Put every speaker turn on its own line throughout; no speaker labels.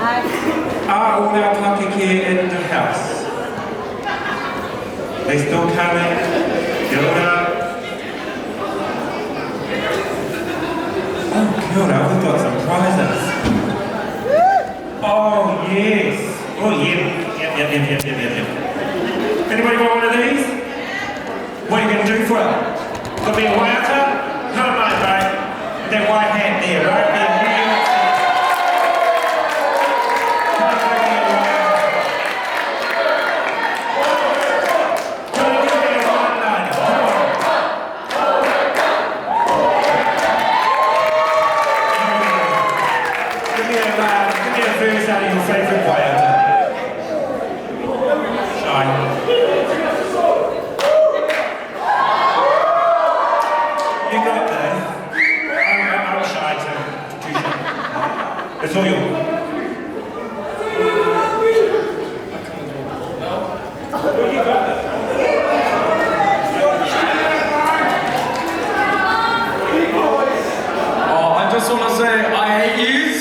Are all our pakeke in the house? They still coming? Oh, God, I've got some prizes. Oh, yes. Oh, yep. Anybody got one of these? What are you going to do for it? Got me a Waiata? Come on, mate. That white hat there, right there. It's all yours.
Oh, I just want to say I hate yous.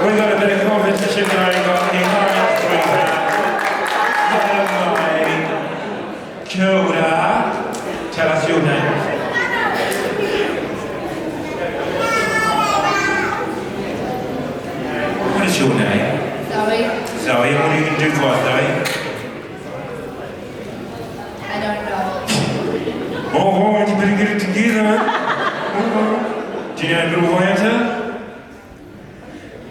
We got a bit of competition going on here. What's your name?
Zoe,
Zoe, what are you going to do for us, Zoe?
I don't know.
Oh, you better get it together. Do you know a little Waiata?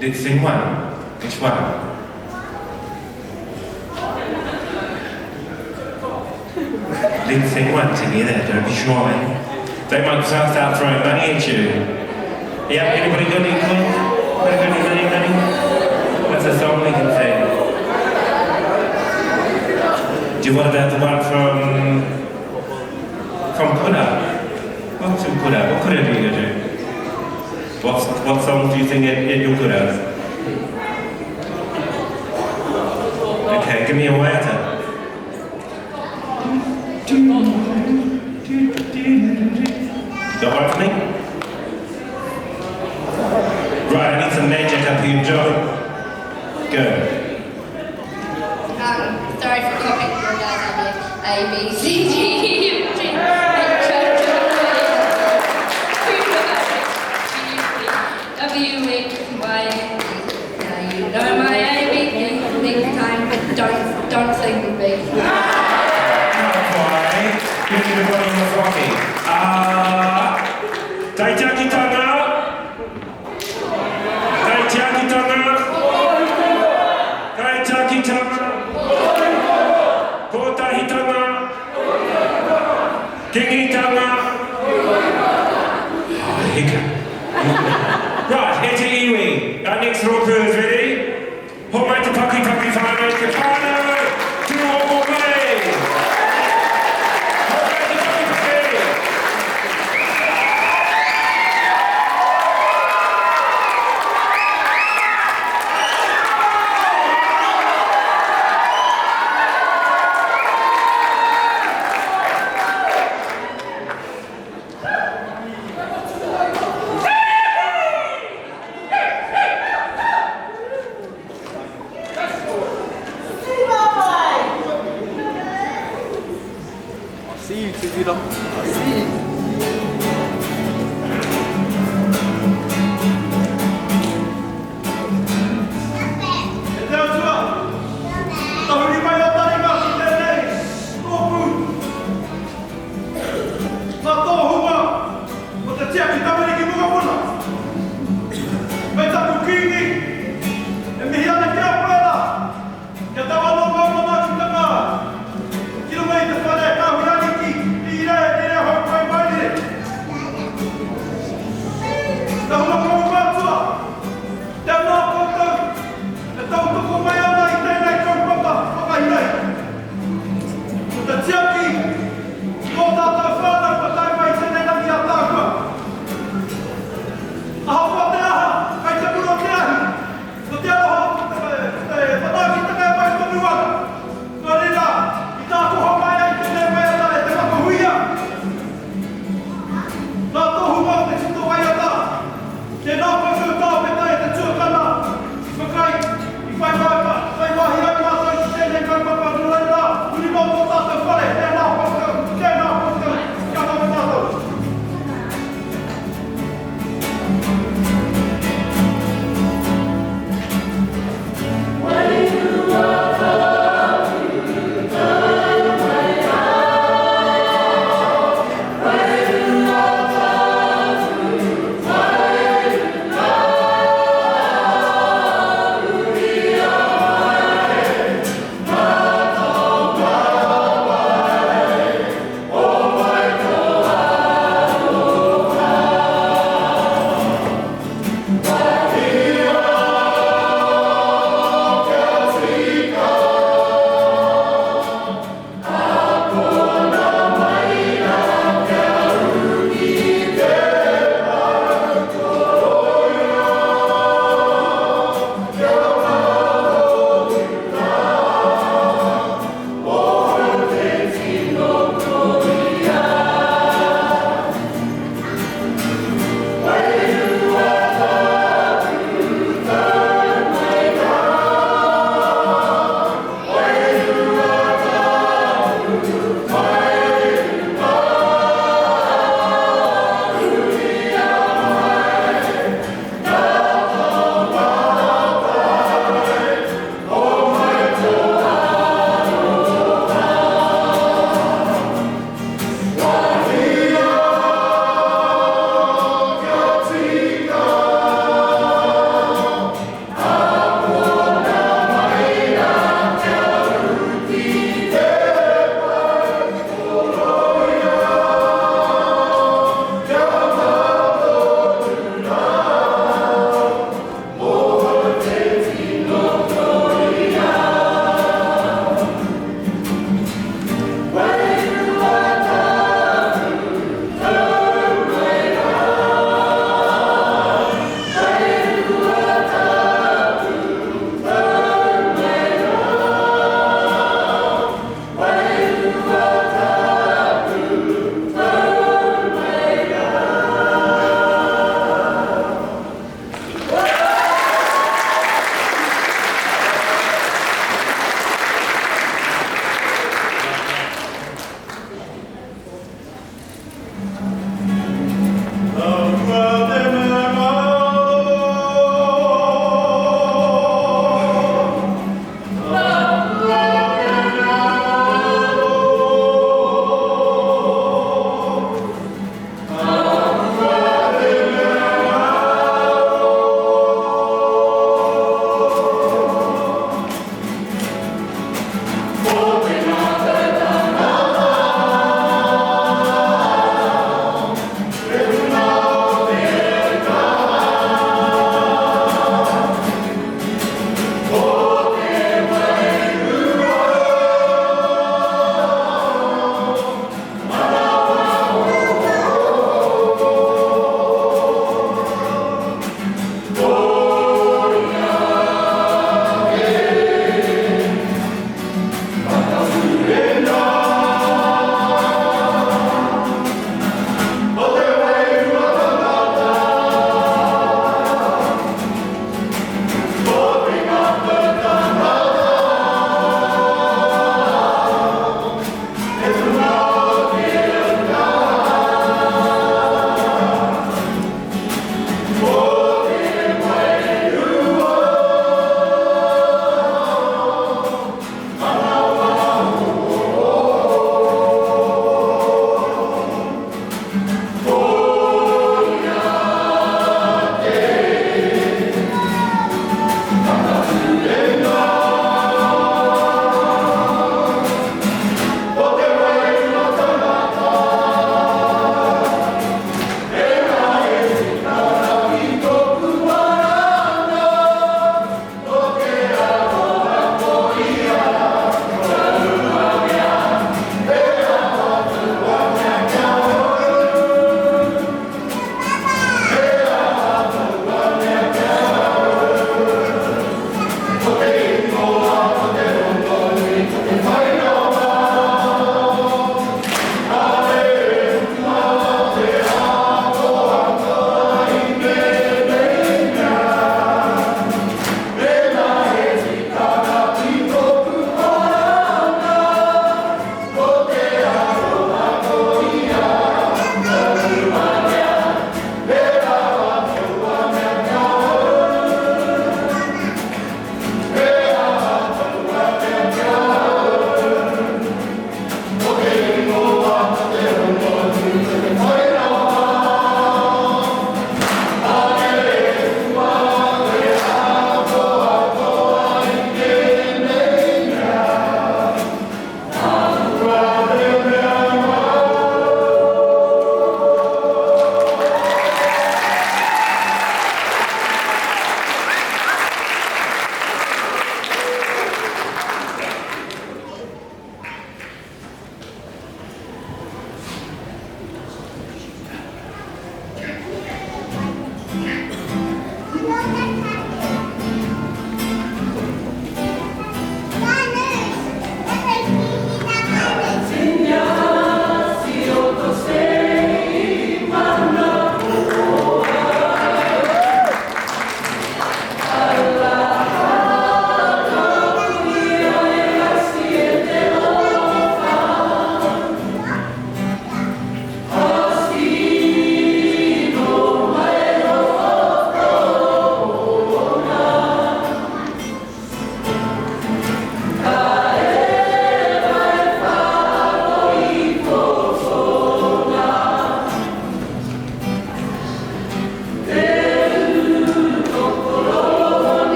Let's sing one. Which one? Let's sing one together, don't be shy. They might start throwing money at you. Yeah, anybody got any money? Anybody got any money? What's a song we can sing? Do you want about the one from Kura? What's in Kura? What Kura do you do? What song do you sing at your Kura? Okay, give me a Waiata. Got one for me? Right, I need some magic up here, Joe. Go.
Sorry for copying your guys' idea. A, B, C, D, E, F, G, H, I, J, K, L, M, N, O, P, Q, R, S, T, U, V, W, X, Y, and Z. Now you know my A, B, C. Next time, don't sing with me.
Give me the bottom of the frothy. Tai Taki Tanga. Tai Taki Tanga. Tai Taki Tanga. Kotahi Tanga. Kingi Tanga. Hika. Right, head to iwi. Our next row crew is ready. Ho mai te paki paki whānau te whānau. Tuu Oho Mai.
See you, Tizira. See you.
Kilometer van de Kahuraniki, die rijden in de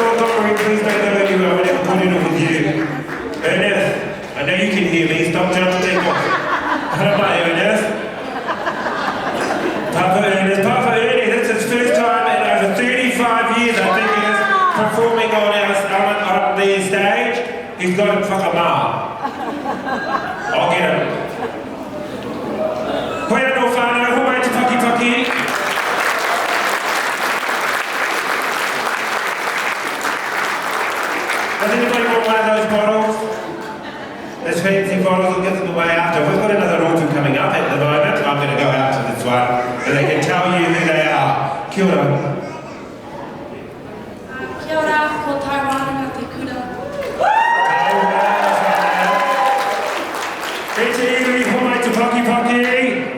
Montgomery, please don't go anywhere. We're never putting it with you. Ernest, I know you can hear me. Stop jumping off. Hello, my Ernest. Papa Ernest, that's his first time in over 35 years, I think it is, performing on the stage. He's got him whakamā. I'll get him. Koe anō whānau, ho mai te paki. Does anybody want one of those bottles? There's fancy bottles, we'll get them away after. We've got another autumn coming up at the moment. I'm going to go out to this one and they can tell you who they are. Kia ora.
Kia ora, ko Tai Wananga te kura.
E te iwi, ho mai te paki.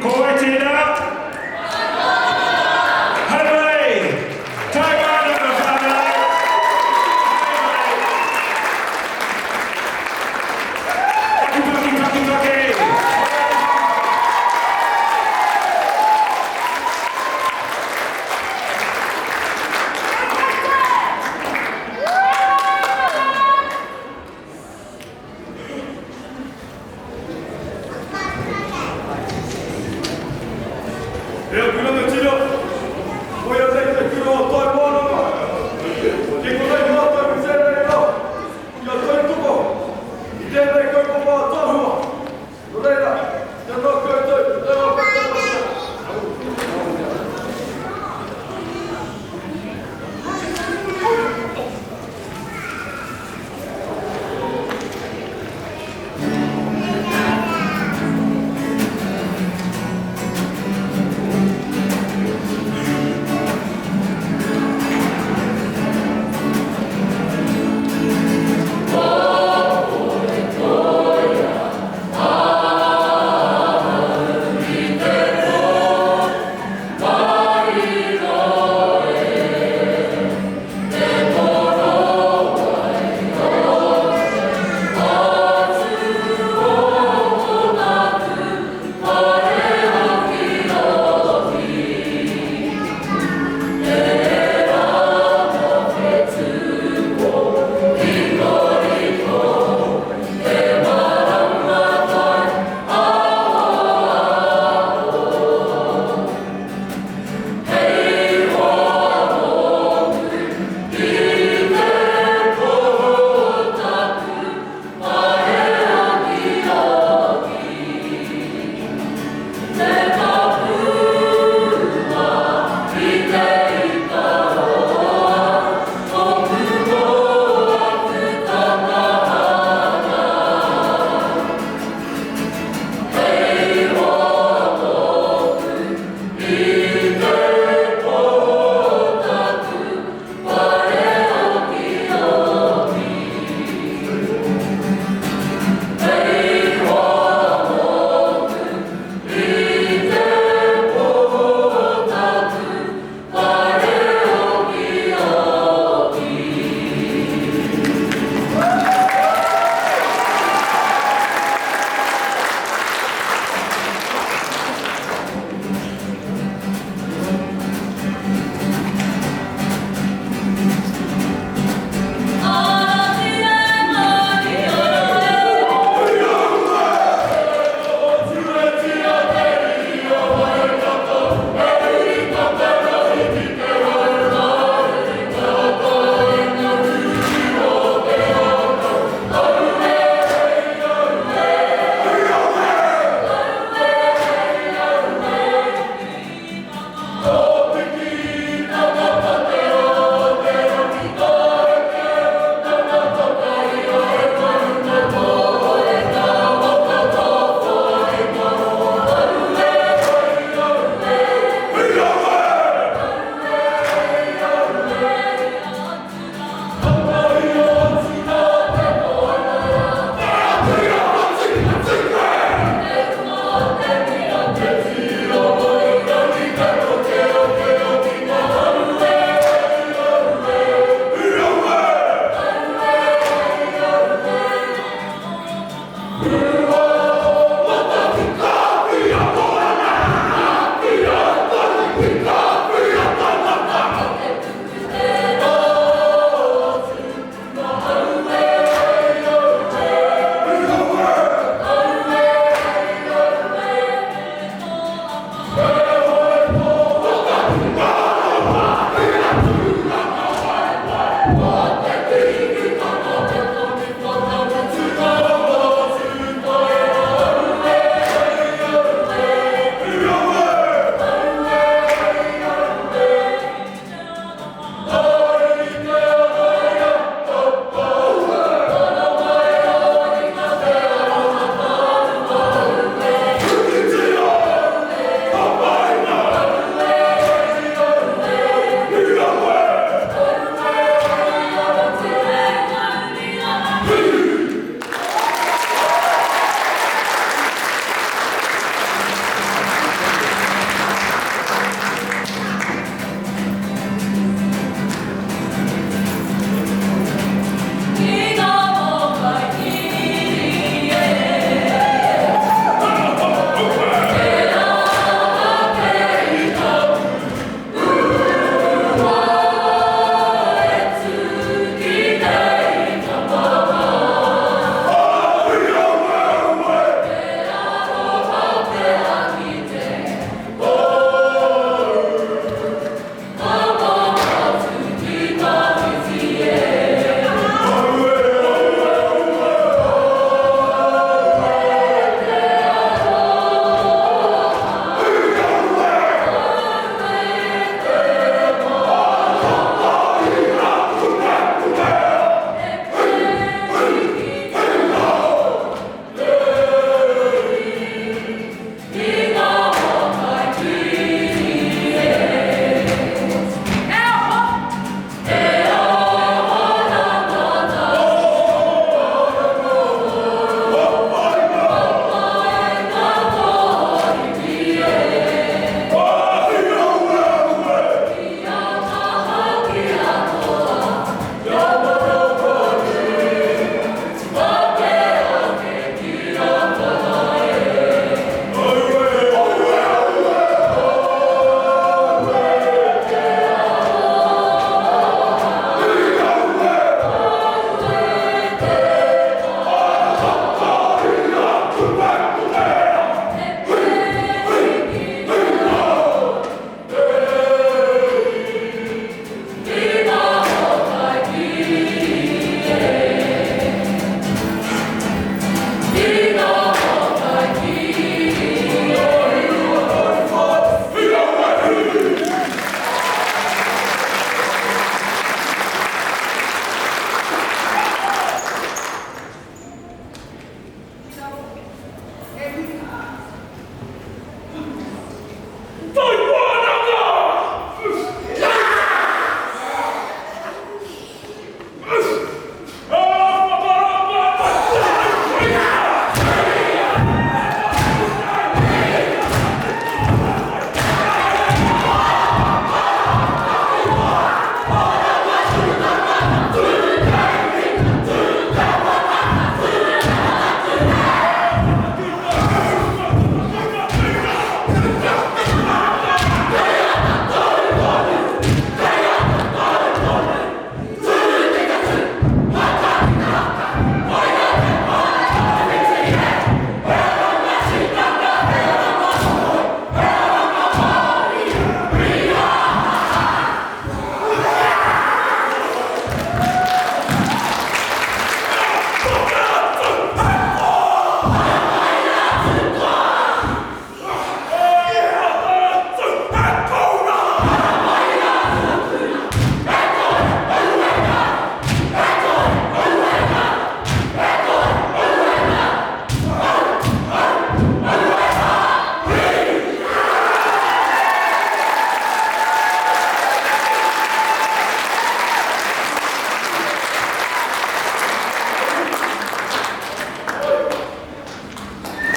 Ko e tēnā. Hanwei. Tai Wananga whānau. Paki.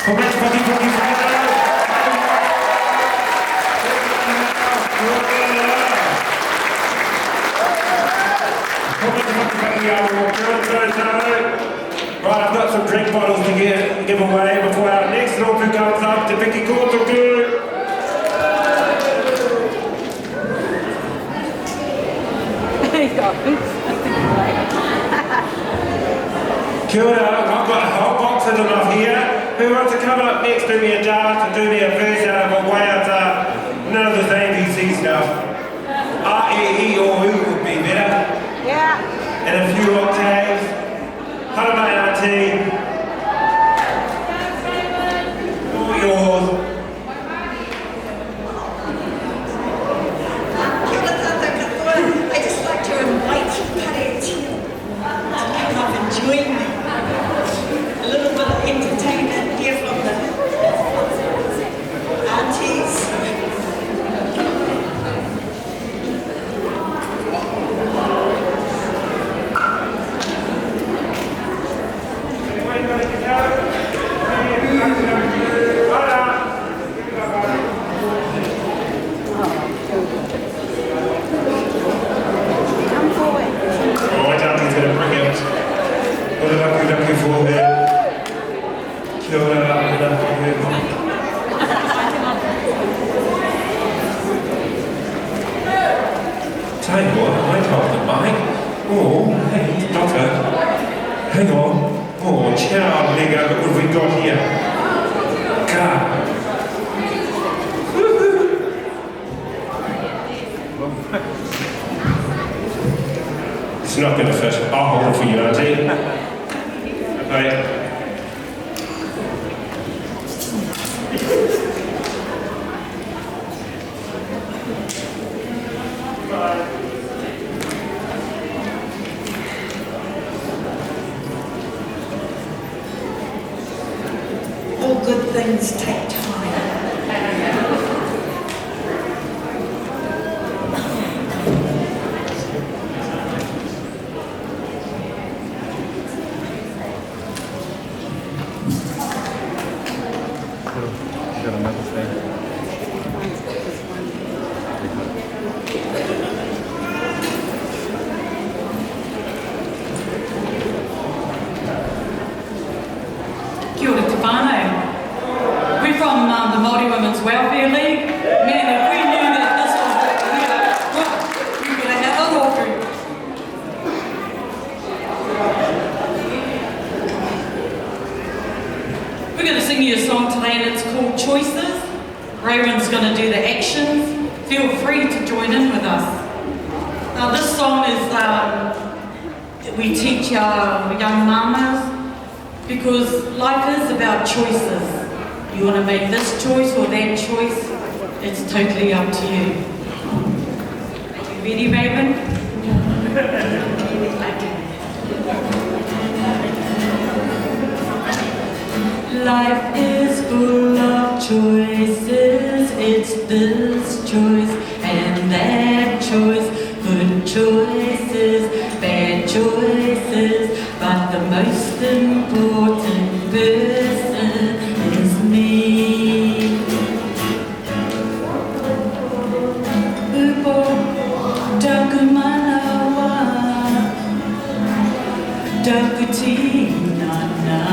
Right, I've got some drink bottles to give away before our next author comes up, Te Piki Kōtuku.
There you go.
Kia ora, I've got a whole box of them up here. Who wants to come up next, do me a dance and do me a verse out of a Waiata? None of this ABC stuff. A, E, or U would be better.
Yeah.
And a few octaves. Hara mai auntie. All yours.
I'd just like to invite Kare to come up and join me. A little bit of entertainment here from the aunties.
Tell you what, I told the mic. Oh, hey, doctor. Hang on. Oh, ciao, nigga, look what we got here. God. It's not going to fit. I'll hold it for you, auntie. Okay.
All good things take time.
Got another thing.
Kia ora te whānau. We're from the Māori Women's Welfare League. Man, if we knew that this was we would have had other offering. We're going to sing you a song today and it's called Choices. Raymond's going to do the actions. Feel free to join in with us. Now this song is, we teach our young mamas because life is about choices. You want to make this choice or that choice, it's totally up to you. Are you ready, Raymond? Life is full of choices, it's this choice and that choice, good choices, bad choices, but the most important person is me. Upo, taku manawa, taku tinana.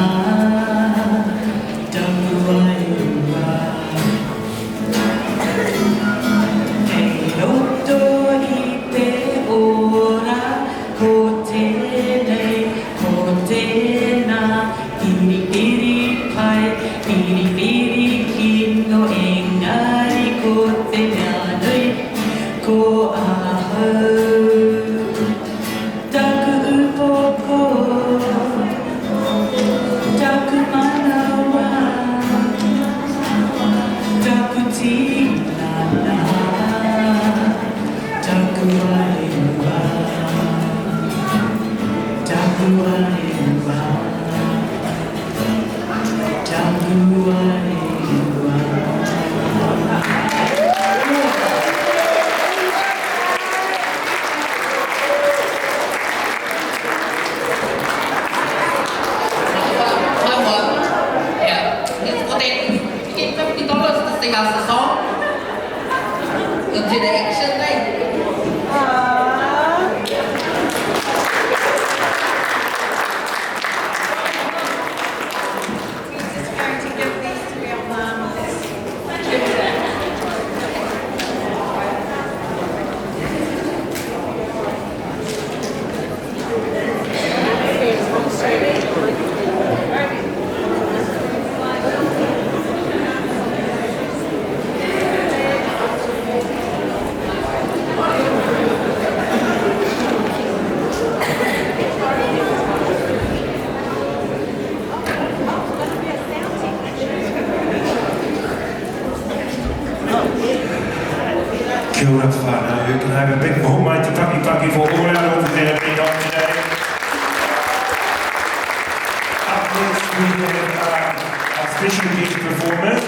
we have our special guest performers,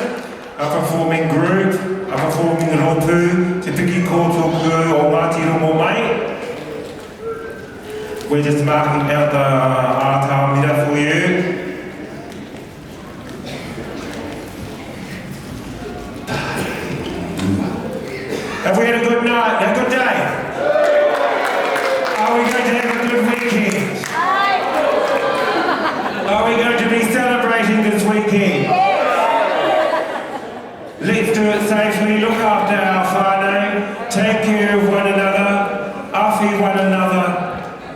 a performing group, a performing ropu, Te Piki Kōtuku o Ngāti Rongomai. We're just marking out the ātā mira for you. Have we had a good night, a good day? Are we going to have a good weekend? Are we going to be celebrating this weekend? Let's do it safely, look after our whānau, take care of one another, awhi one another,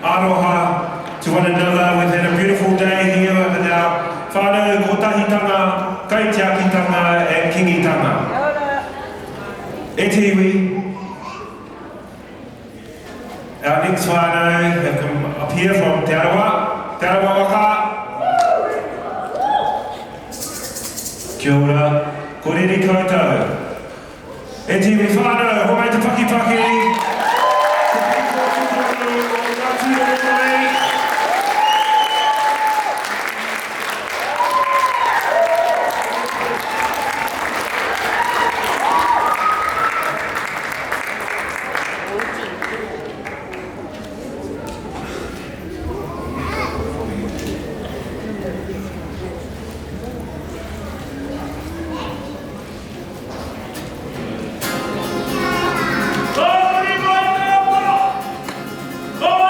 aroha to one another. We've had a beautiful day here with our whānau, kotahitanga, kaitiakitanga and kingitanga. E te iwi. Our next whānau have come up here from Te Arawa waka. Kia ora, korere koutou. E te iwi whānau, ho mai te Pakipaki. Te Piki Kōtuku o Ngāti Rongomai. Oh,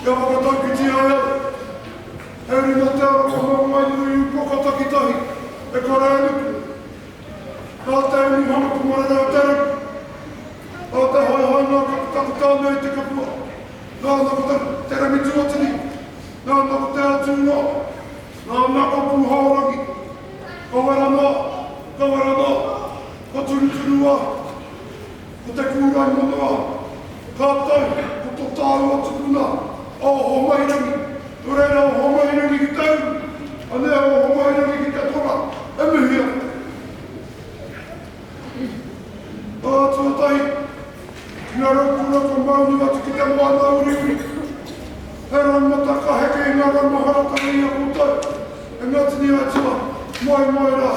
Kia whakataki ti ai. Heuri no te ara ko mau mai nui pokataki tahi. E kore anuku. Nā te uni hana kumare reo tere. Nā te hoi hoi nā kakataka tānei te kapua. Nā nako te tere mitu atini. Nā nako te atu ngā. Nā nako puhaurangi. Kawara nā. Kawara nā. Ko turu turu a. Ko te kūrai mono a. Kātou. Ko tō tāu atu kuna. Oho mai rangi. Reira oho mai rangi ki tau. Anea oho mai rangi ki te tora. E muhia. Tuatai, ngā raukurako mauni atu ki te moana uriuri. He raumata ka heke i ngā raumaharatanga i a koutou. E ngāti ni atua, mai mai rā,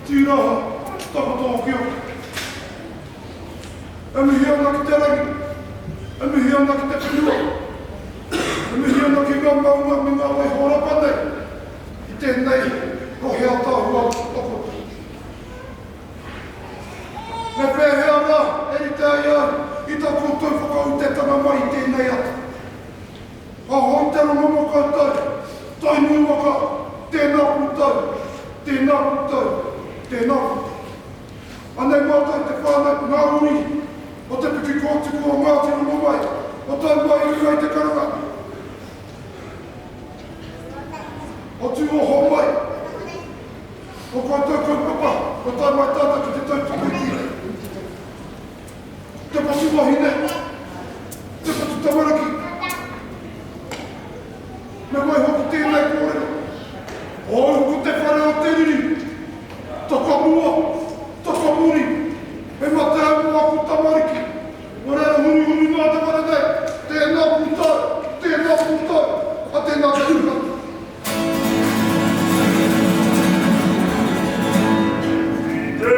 tīraha, takotoa ki o. E mihi ana ki te rangi, e mihi ana ki te whenua. E mihi ana ki ngā maunga mi ngā wai horapane. I tēnei, rohe a tāhua toko. Me pēhea rā, eri te ai ai, i tā koutou whakautetanga mai tēnei atu. A hoi te rongomo koutou, tai nui waka, tēnā koutou, tēnā koutou, tēnā koutou. Anei mātai te whānau ngā uri, o te Piki Kōtuku o Ngāti Rongomai, o tai mai irai te karanga. O Tuu Oho Mai, o koutou kaupapa, o tai mai tāta ki te taupapa i tira. Te patu wahine, te patu tamaraki. Me mai hoki tēnei kōrero. O uku te whare o te riri. Taka mua, taka muri. Me mate au mua ku tamariki. O rea huri huri nā te whare nei. Tēnā kūtau, tēnā kūtau. A tēnā te hukatu.
Te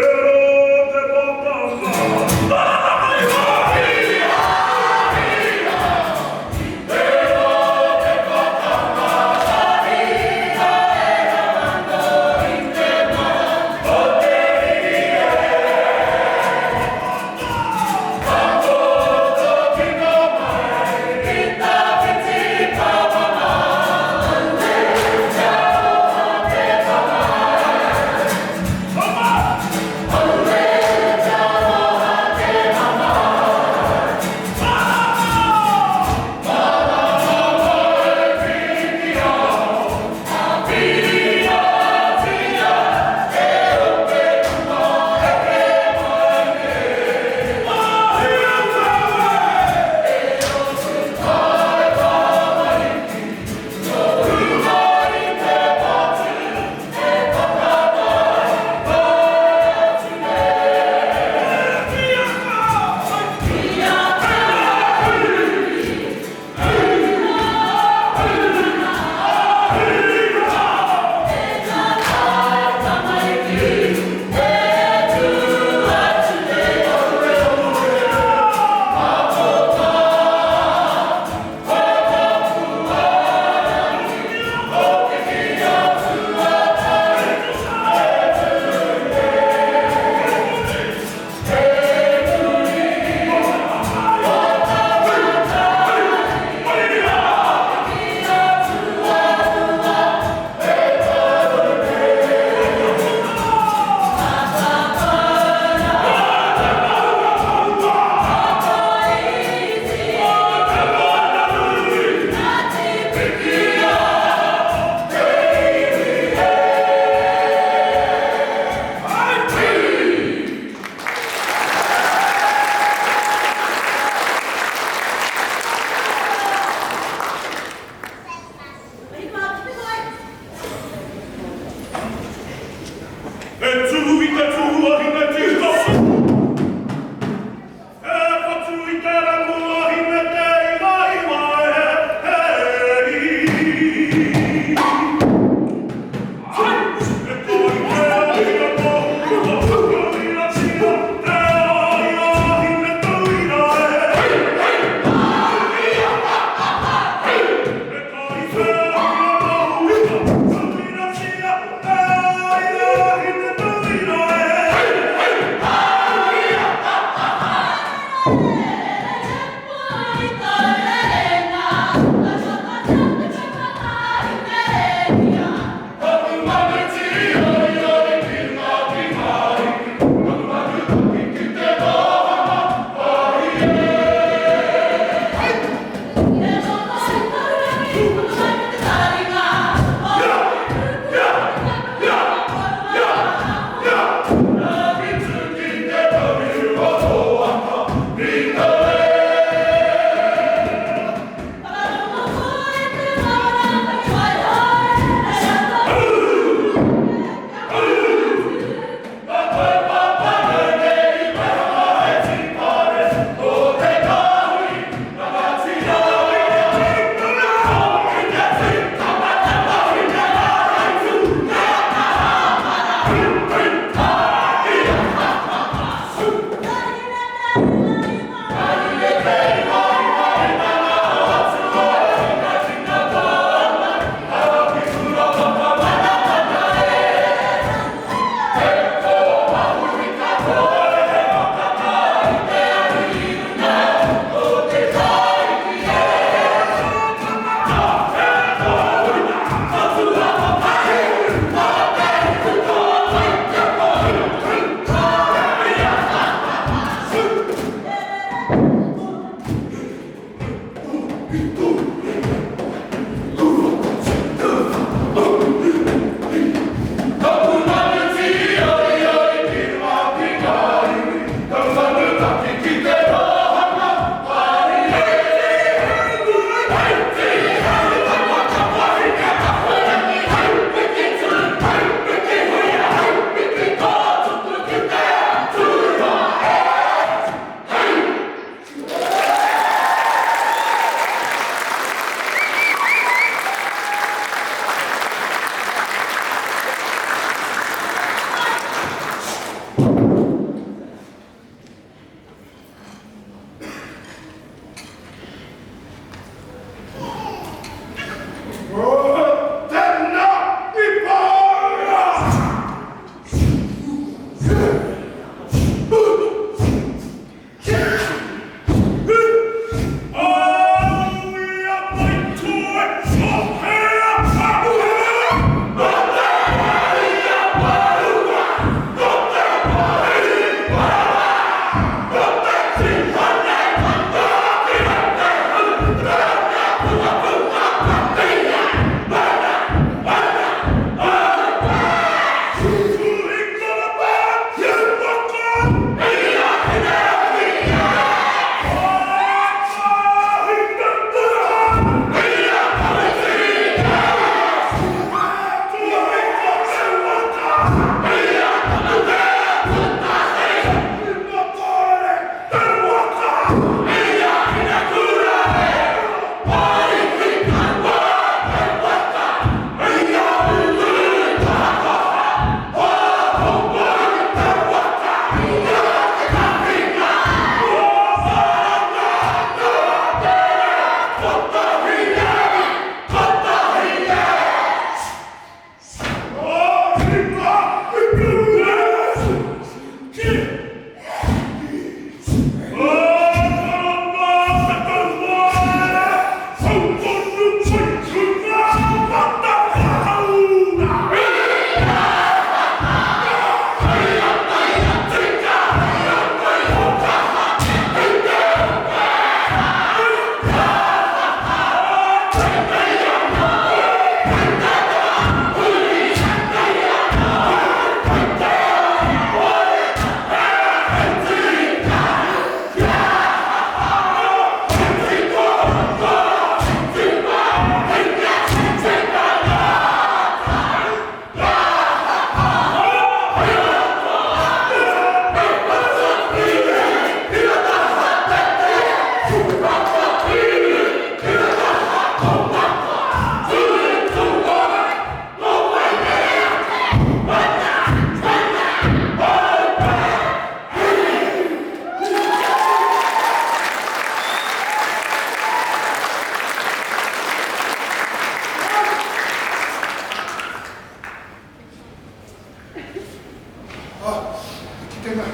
Ki te ngā.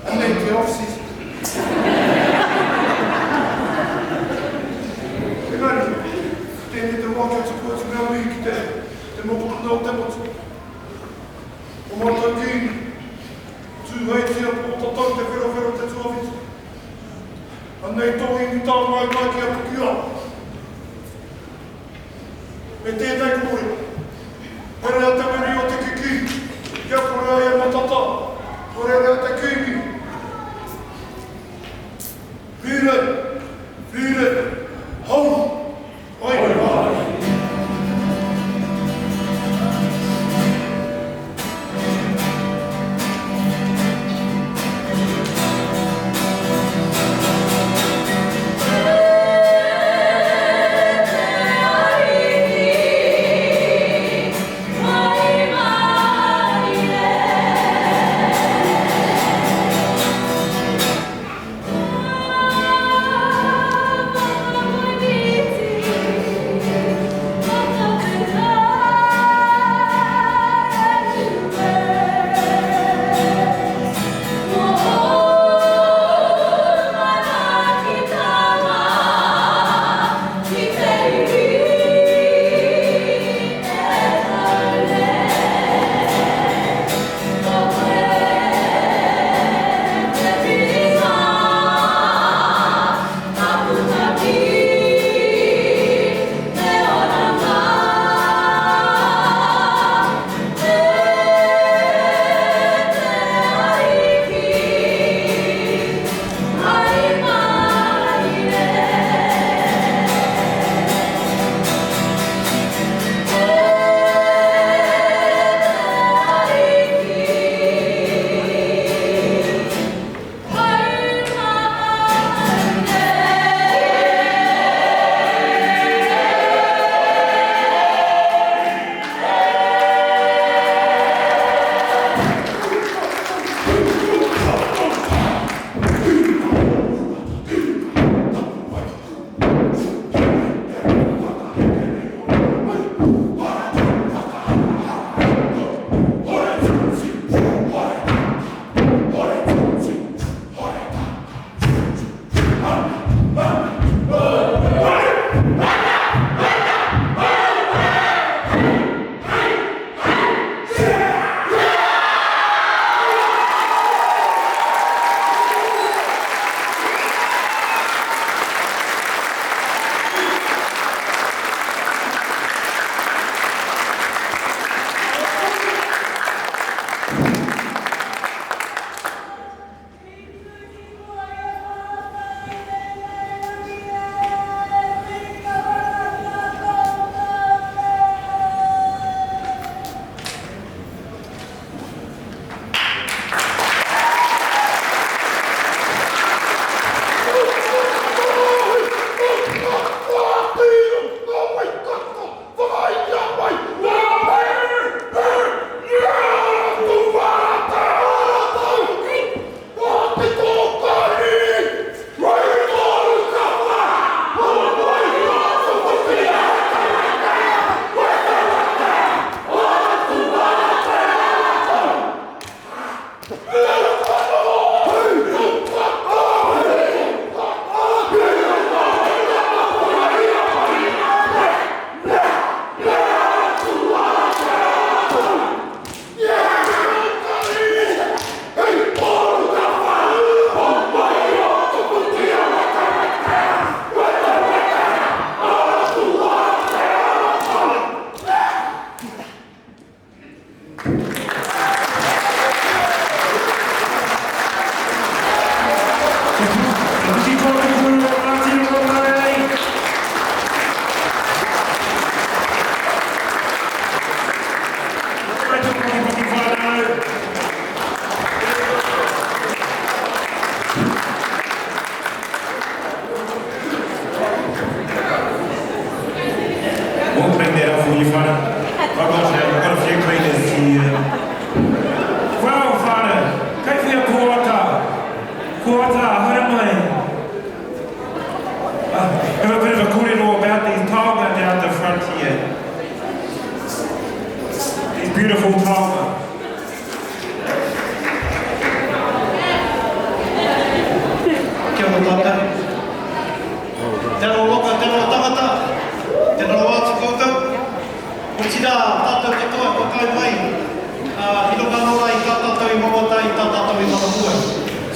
Anei te offices. Engari, tēnei te waka te kua te mea mii ki te mokona o te motu. O mātou ki, tūheitia po tatau te whero te tuawiti. Anei tohi ni tā mai ki a pukia. Me tēnei kore, kore a te meri o te kiki, kia kore ai e matata, kore a te kiki. Whire, hau, oi, oi.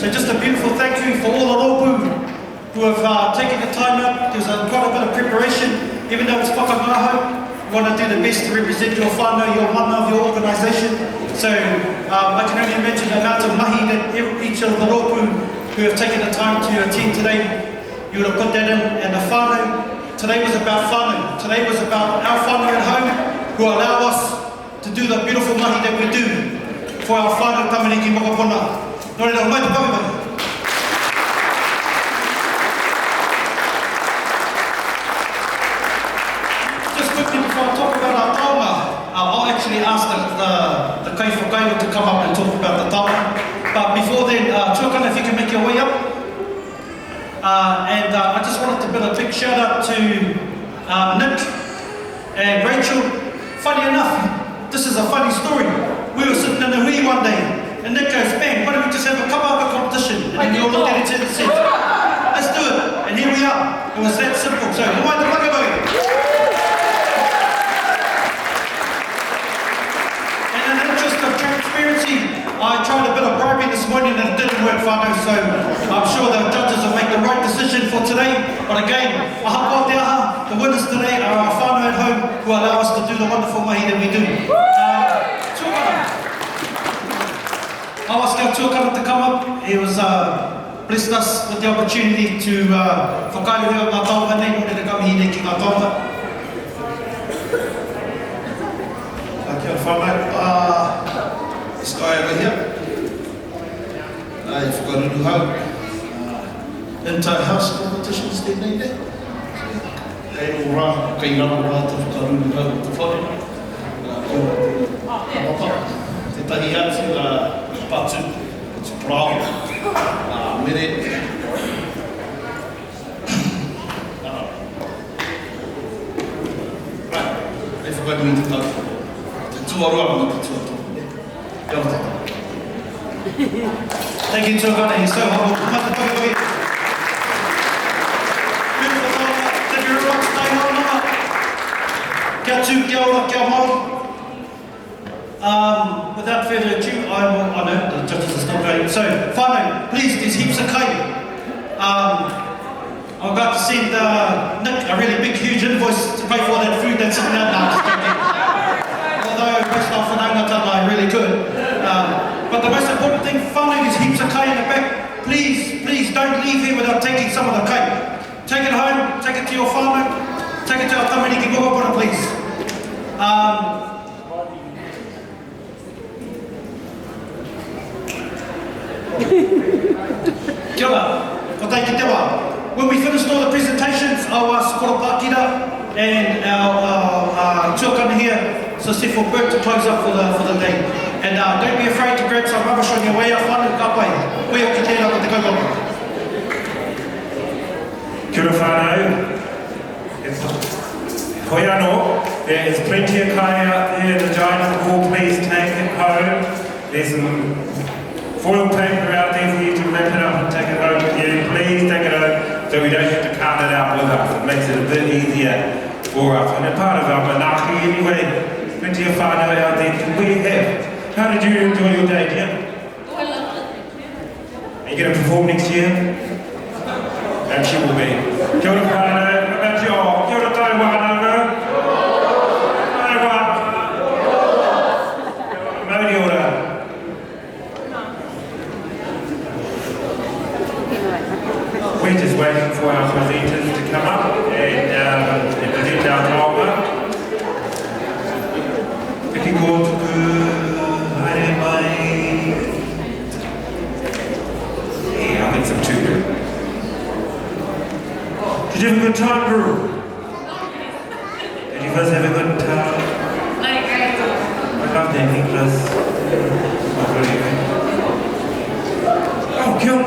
So just a beautiful thank you for all the rōpū who have taken the time out. There's quite a bit of preparation, even though it's whakangahau. You want to do the best to represent your whānau, your mana of your organisation. So I can only imagine the amount of mahi that each of the rōpū who have taken the time to attend today, you would have put that in. And the whānau, today was about whānau. Today was about our whānau at home who allow us to do the beautiful mahi that we do for our whānau tamariki mokopona. Nō reira, mai te paumai. Just quickly before I talk about our taonga, I'll actually ask the kai whakaiwa to come up and talk about the taonga. But before then, Tuakana, if you can make your way up. And I just wanted to put a big shout out to Nick and Rachel. Funny enough, this is a funny story. We were sitting in the hui one day, and Nick goes, "Man, why don't we just have a kapa competition?" And then we all looked at each other and said, "Let's do it." And here we are. It was that simple. So, mai te whakabau. And in the interest of transparency, I tried a bit of bribing this morning and it didn't work, whānau, so I'm sure the judges will make the right decision for today. But again, aha o te aha, the winners today are our whānau at home who allow us to do the wonderful mahi that we do. Tuakana. I'll ask our tuakana to come up. He was blessed us with the opportunity to whakairohia ngā taonga nei, nō reira kami nei ki ngā taonga. Kia ora whānau. This guy over here, whakaruru hau, inter-house competitions te nei ne. Kei rā, kei rā te whakaruru hau te whare. Te tahi atu patu, it's bravo, mere. Right, e whakaruru te tau. Te tuaroa mo te tuaroa. Thank you, Tuakana. He's so humble. Beautiful taonga. Te Kirikiriroa, Tai Wananga. Kia tū, kia ora, kia mau. Without further ado, I know the judges are still going. So, whānau, please, there's heaps of kai. I'm about to send Nick a really big, huge invoice to pay for that food that's sitting out now. Although most of the whanaungatanga are really good. But the most important thing, whānau, there's heaps of kai in the back. Please don't leave here without taking some of the kai. Take it home, take it to your whānau, take it to our tamariki mokopona, please. Kia ora, ko tai ki te wā. When we finished all the presentations, I'll ask Koro Pākira and our tuakana here, so Sefo Burke, to close up for the day. And don't be afraid to grab some rubbish on your way out. Whānau, ka pai. Koe o ki tēnā ko te kaupapa.
Kia ora whānau. Koe anō, there is plenty of kai out there in the giant hall. Please take it home. There's some foil paper out there for you to wrap it up and take it home with you. Please take it home so we don't have to cart it out with us. It makes it a bit easier for us. And a part of our manaki anyway. Plenty of whānau out there that we have. How did you enjoy your day, dear?
Oh, I loved it.
Are you going to perform next year? And she will be. Kia ora whānau. How about you? Kia ora Tai Wananga. Tai Wananga. Mauri ora. We're just waiting for our presenters to come up and present our taonga. Piki Kōtuku. Yeah, I think some too good. Did you have a good time, girl? Did you guys have a good time? I love that English. Oh, cool.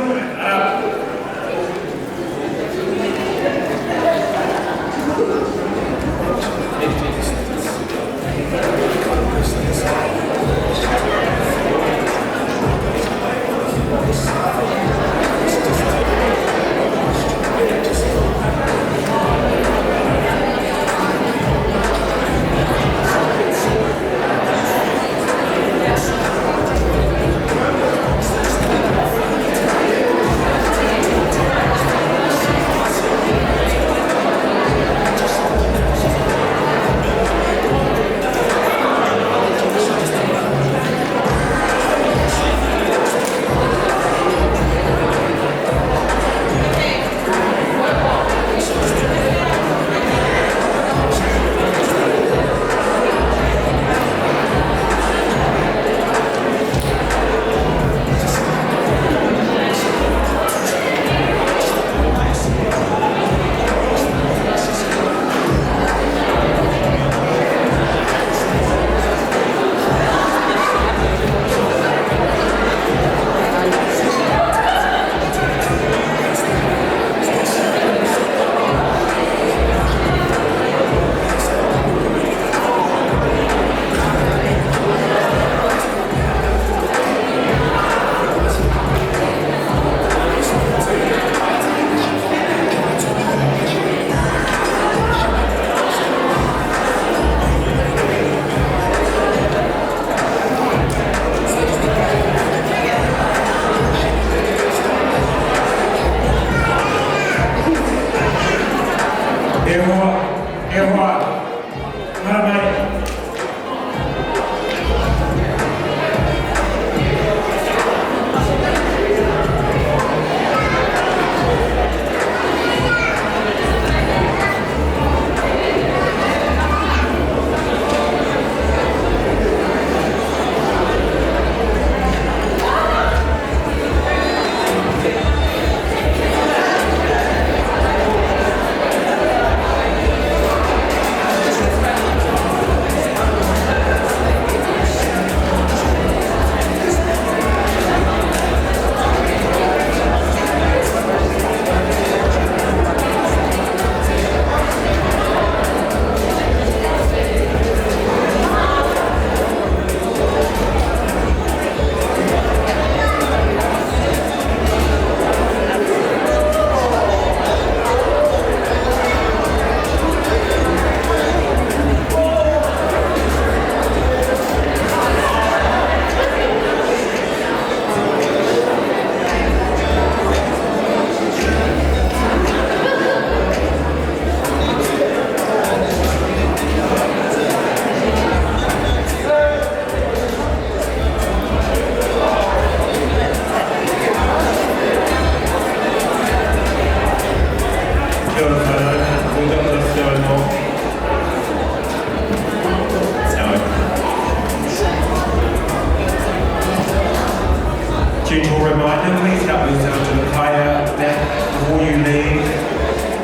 gentle reminder, please help yourself to the kaya back before you leave.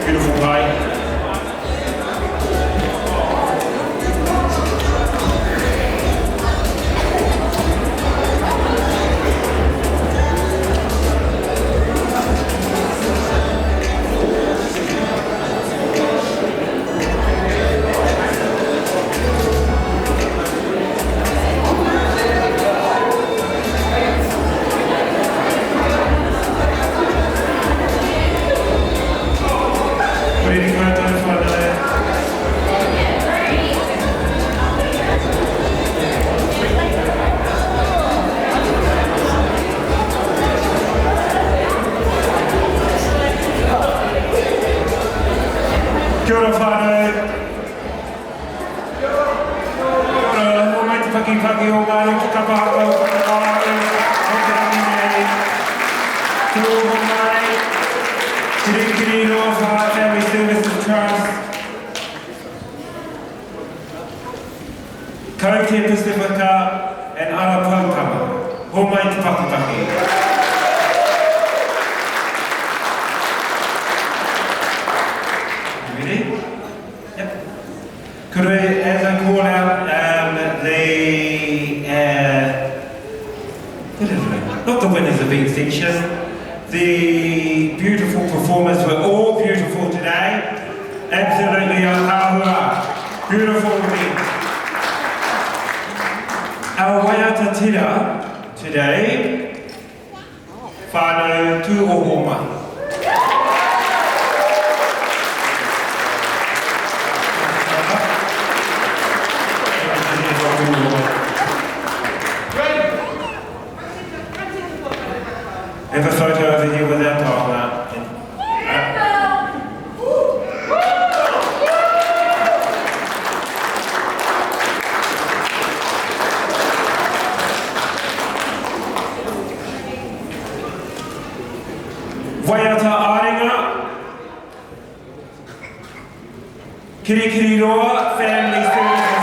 Beautiful kaya. Kia ora whānau. Ho mai te Paki o Ngāti Rongomai, o te rangi nei. Tuu Oho Mai, Kirikiriroa Family Services Trust. Te Pasifika and Ara Poutama. Ho mai te Paki. Ready? Yep. Could I, as I call out not the winners of each section, the beautiful performers were all beautiful today. Absolutely ahua. Beautiful event. Our Waiata tira today, whānau Tuu Oho Mai. Have a photo over here with our partner. Waiata Ringa, Kirikiriroa Family Services.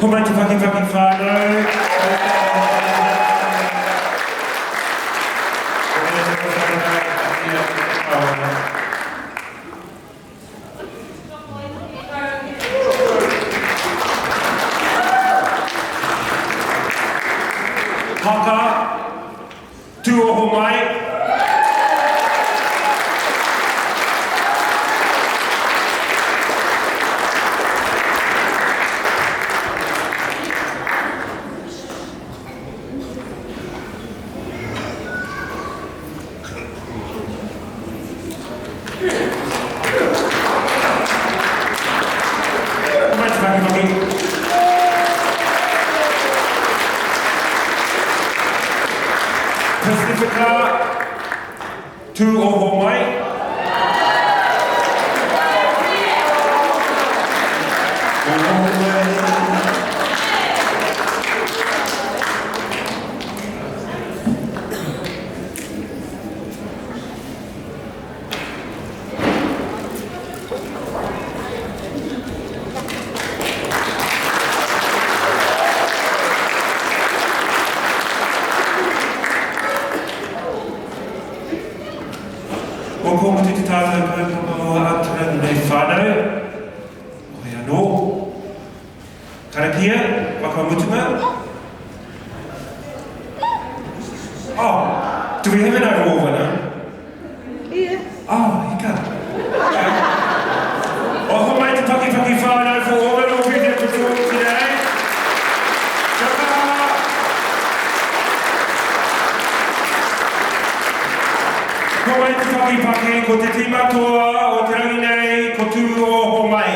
Ho mai te Paki whānau. Haka, Tuu Oho Mai. Pasifika, Tuu Oho Mai. O kōma te tātou o aturan nei whānau, o hea no, karakia, wakamutunga. Oh, do we have an overall winner?
Yeah.
Oh, hika. O ho mai te Paki whānau for all and all people performing today. Kia kaha. Ko mai te Paki ko te tīmatoa o te rangi nei ko Tuu Oho Mai.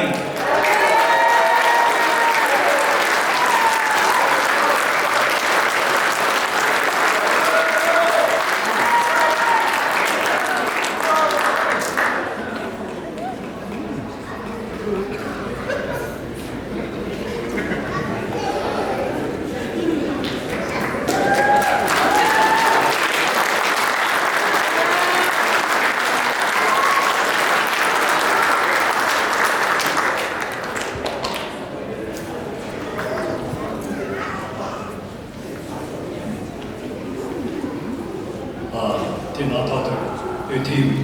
tēnā tātou e te iwi.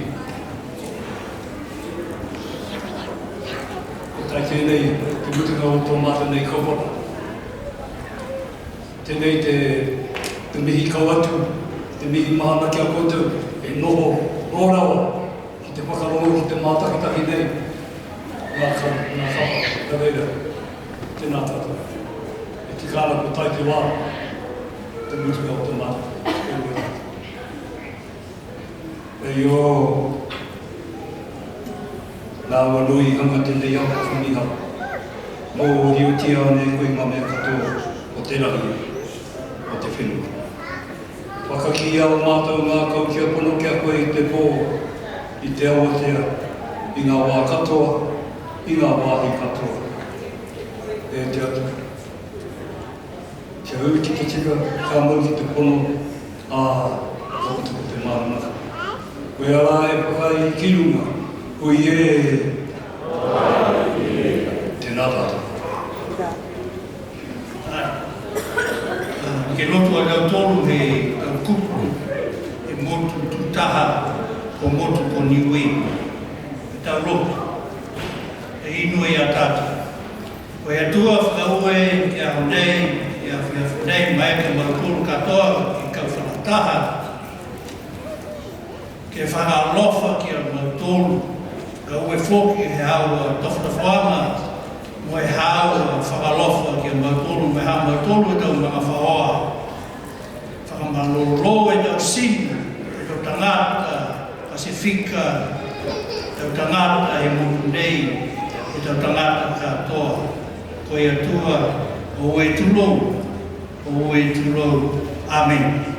Tai tēnei te mutunga o tō mata nei kaupapa. Tēnei te mihi kau atu, te mihi mahana ki a koutou, e noho rōrawa ki te whakarongo ki te mātakitahi nei. Ngā whapa, ka reira, tēnā tātou. E te kāna ko tai te wā, te mutunga o tō mata. E o nā wanui hanga tēnei hanga whamiha. Mō riotia ane koe ngā mea katoa o te rahi, o te whenua. Whakaki au mātou ngā kau kia pono kia koe i te pō, i te awatea, i ngā wā katoa, i ngā wāhi katoa. E te atu. Kia ui tika tika, ka mau ki te pono, whakatuko te māranaka. Koe ara e whakai ki runga, koe e tēnā tātou.
Ke lotu a rau tolu he rau kupu, e motu tutaha ko motu ko niwe. E tau lotu, e inu e a tātou. Ko e atua whakaue ki a honei, ki a whenei mai ka marukuru katoa ki kau whanataha. Ke whakalofa ki a marutolu, ka ue whoki he hau tofutawhanga, mo e hau whakalofa ki a marutolu, me hau marutolu e tau mga whaoa. Whakamalolo e tau sina, e tau tangata, Pasifika, e tau tangata e motu nei, e tau tangata katoa. Ko e atua o ue tulou, Amen.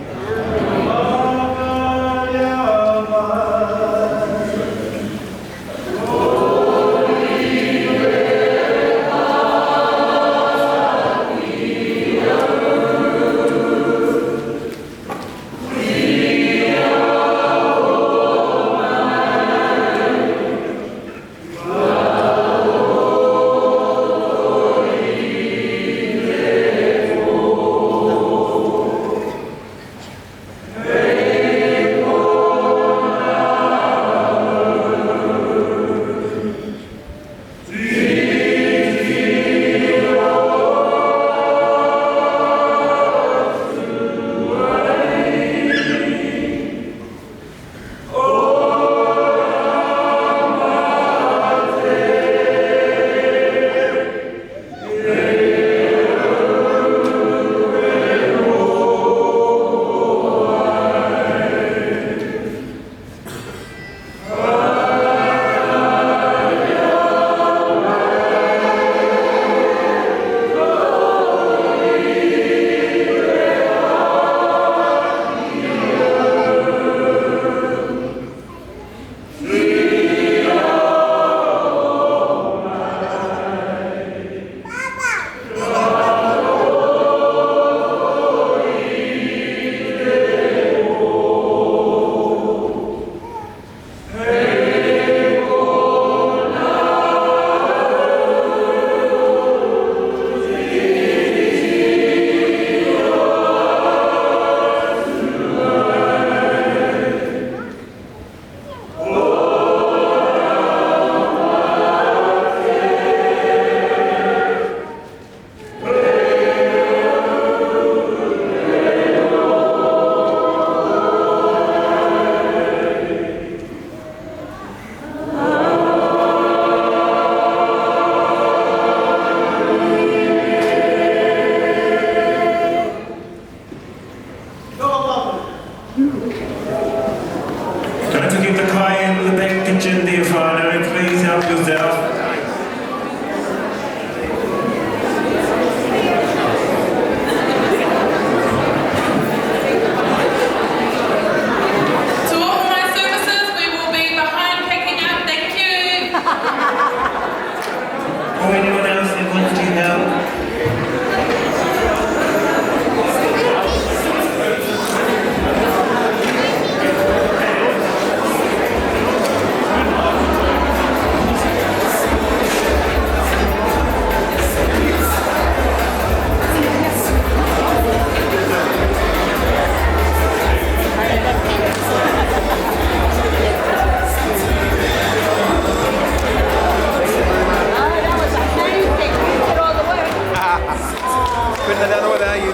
Don't forget the kai in the back kitchen there, Whānau. Please help yourself.